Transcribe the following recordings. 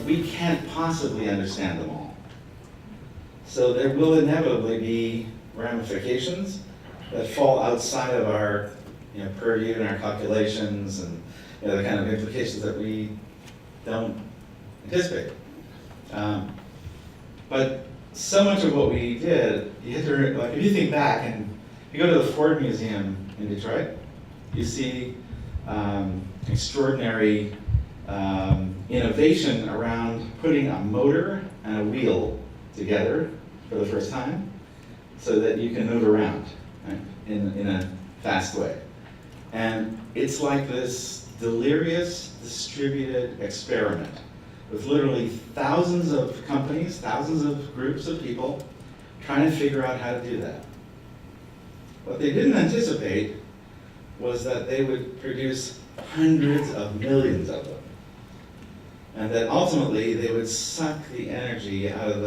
we can't possibly understand them all. So there will inevitably be ramifications that fall outside of our purview and our calculations and the kind of implications that we don't anticipate. But so much of what we did, you have to, like, if you think back and you go to the Ford Museum in Detroit, you see extraordinary innovation around putting a motor and a wheel together for the first time so that you can move around, right, in a fast way. And it's like this delirious, distributed experiment with literally thousands of companies, thousands of groups of people trying to figure out how to do that. What they didn't anticipate was that they would produce hundreds of millions of them. And that ultimately they would suck the energy out of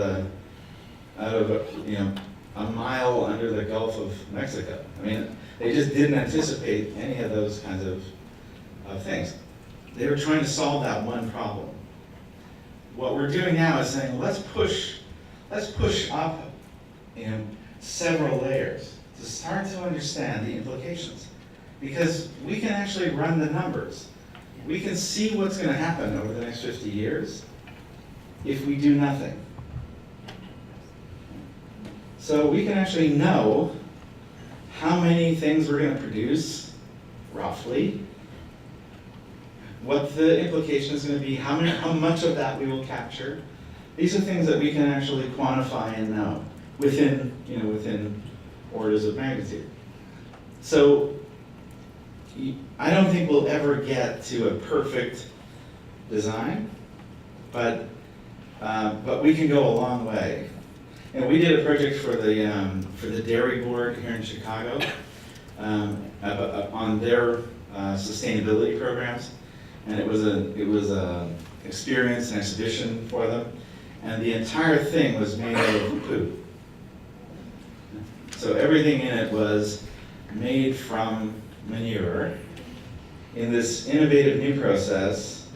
a mile under the Gulf of Mexico. I mean, they just didn't anticipate any of those kinds of things. They were trying to solve that one problem. What we're doing now is saying, let's push up several layers to start to understand the implications. Because we can actually run the numbers. We can see what's going to happen over the next 50 years if we do nothing. So we can actually know how many things we're going to produce, roughly, what the implication is going to be, how much of that we will capture. These are things that we can actually quantify and know within orders of magnitude. So I don't think we'll ever get to a perfect design, but we can go a long way. And we did a project for the Dairy Board here in Chicago on their sustainability programs, and it was a experience, an exhibition for them, and the entire thing was made out of poo. So everything in it was made from manure in this innovative new process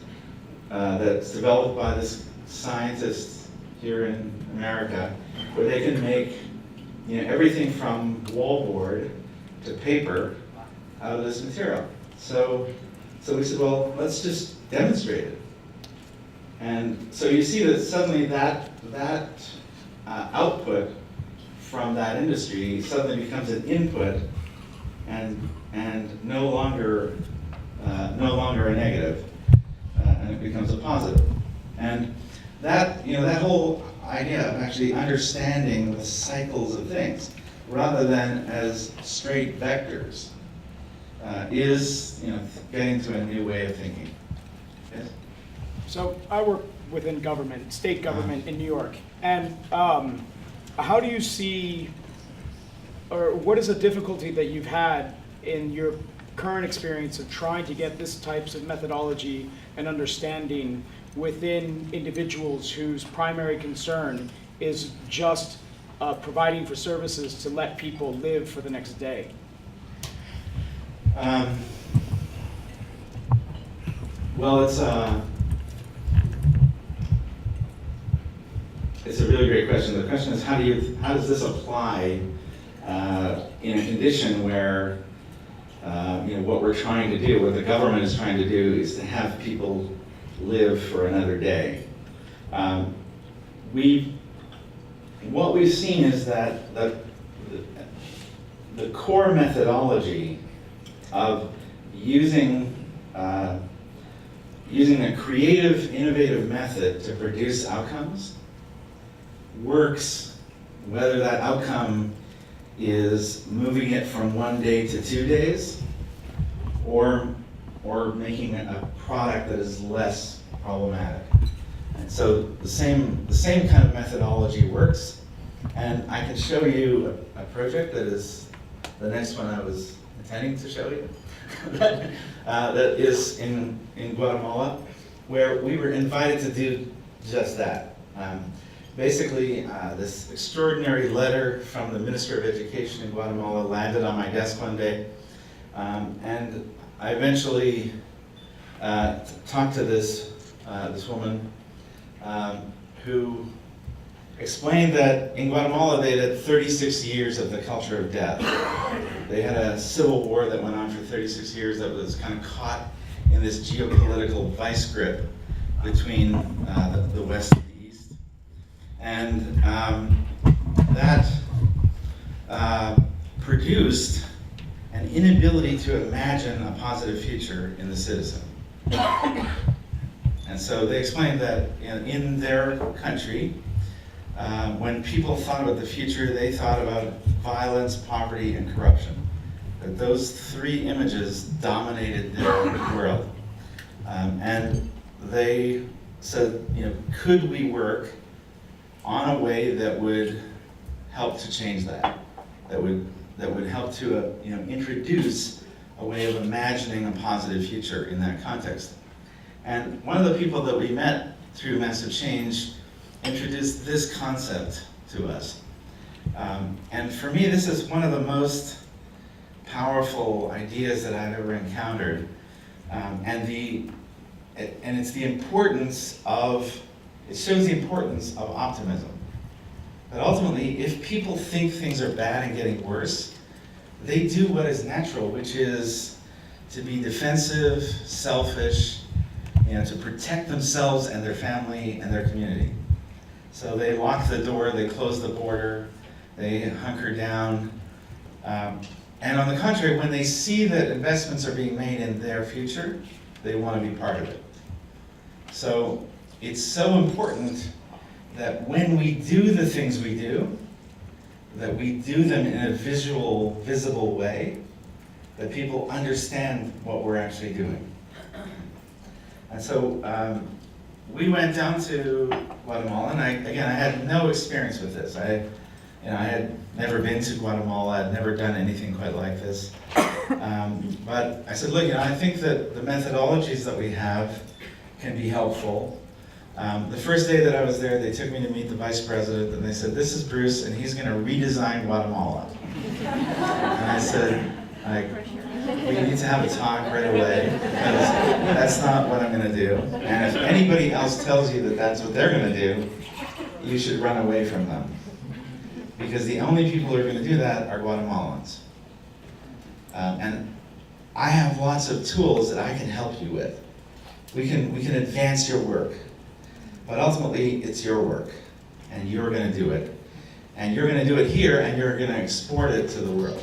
that's developed by this scientist here in America, where they can make everything from wallboard to paper out of this material. So we said, well, let's just demonstrate it. And so you see that suddenly that output from that industry suddenly becomes an input and no longer a negative, and it becomes a positive. And that whole idea of actually understanding the cycles of things rather than as straight vectors is getting to a new way of thinking. Yes? So I work within government, state government in New York, and how do you see, or what is the difficulty that you've had in your current experience of trying to get this types of methodology and understanding within individuals whose primary concern is just providing for services to let people live for the next day? Well, it's a really great question. The question is, how does this apply in a condition where what we're trying to do, what the government is trying to do, is to have people live for another day. What we've seen is that the core methodology of using a creative, innovative method to produce outcomes works whether that outcome is moving it from 1 day to 2 days or making a product that is less problematic. And so the same kind of methodology works. And I can show you a project that is the next one I was intending to show you that is in Guatemala, where we were invited to do just that. Basically, this extraordinary letter from the Minister of Education in Guatemala landed on my desk one day, and I eventually talked to this woman who explained that in Guatemala they had 36 years of the culture of death. They had a civil war that went on for 36 years that was kind of caught in this geopolitical vice grip between the West and the East. And that produced an inability to imagine a positive future in the citizen. And so they explained that in their country, when people thought about the future, they thought about violence, poverty, and corruption. That those three images dominated their world. And they said, could we work on a way that would help to change that? That would help to introduce a way of imagining a positive future in that context. And one of the people that we met through Massive Change introduced this concept to us. And for me, this is one of the most powerful ideas that I've ever encountered. And it's the importance of, it shows the importance of optimism. That ultimately, if people think things are bad and getting worse, they do what is natural, which is to be defensive, selfish, to protect themselves and their family and their community. So they lock the door, they close the border, they hunker down. And on the contrary, when they see that investments are being made in their future, they want to be part of it. So it's so important that when we do the things we do, that we do them in a visible way, that people understand what we're actually doing. And so we went down to Guatemala, and I had no experience with this. I had never been to Guatemala. I'd never done anything quite like this. But I said, look, I think that the methodologies that we have can be helpful. The first day that I was there, they took me to meet the vice president, and they said, this is Bruce, and he's going to redesign Guatemala. And I said, we need to have a talk right away, because that's not what I'm going to do. And if anybody else tells you that that's what they're going to do, you should run away from them. Because the only people who are going to do that are Guatemalans. And I have lots of tools that I can help you with. We can advance your work. But ultimately, it's your work. And you're going to do it. And you're going to do it here, and you're going to export it to the world.